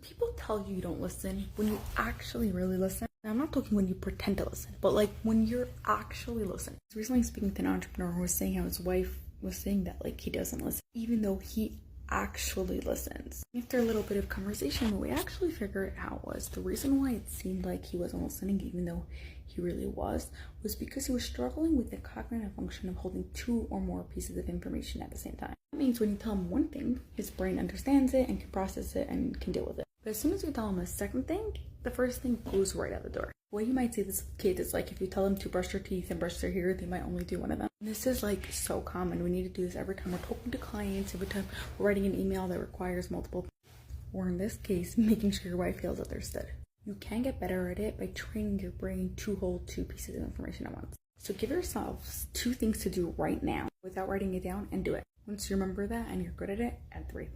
People tell you you don't listen when you actually really listen. Now, I'm not talking when you pretend to listen, but like when you're actually listening. I was recently speaking to an entrepreneur who was saying how his wife was saying that like he doesn't listen, even though he actually listens. After a little bit of conversation, what we actually figured out was the reason why it seemed like he wasn't listening, even though he really was because he was struggling with the cognitive function of holding two or more pieces of information at the same time. That means when you tell him one thing, his brain understands it and can process it and can deal with it. But as soon as you tell him a second thing, the first thing goes right out the door. What you might say this kid is like if you tell them to brush their teeth and brush their hair, they might only do one of them. And this is like so common. We need to do this every time we're talking to clients, every time we're writing an email that requires multiple, or in this case, making sure your wife feels understood. You can get better at it by training your brain to hold two pieces of information at once. So give yourselves 2 things to do right now without writing it down and do it. Once you remember that and you're good at it, add 3 things.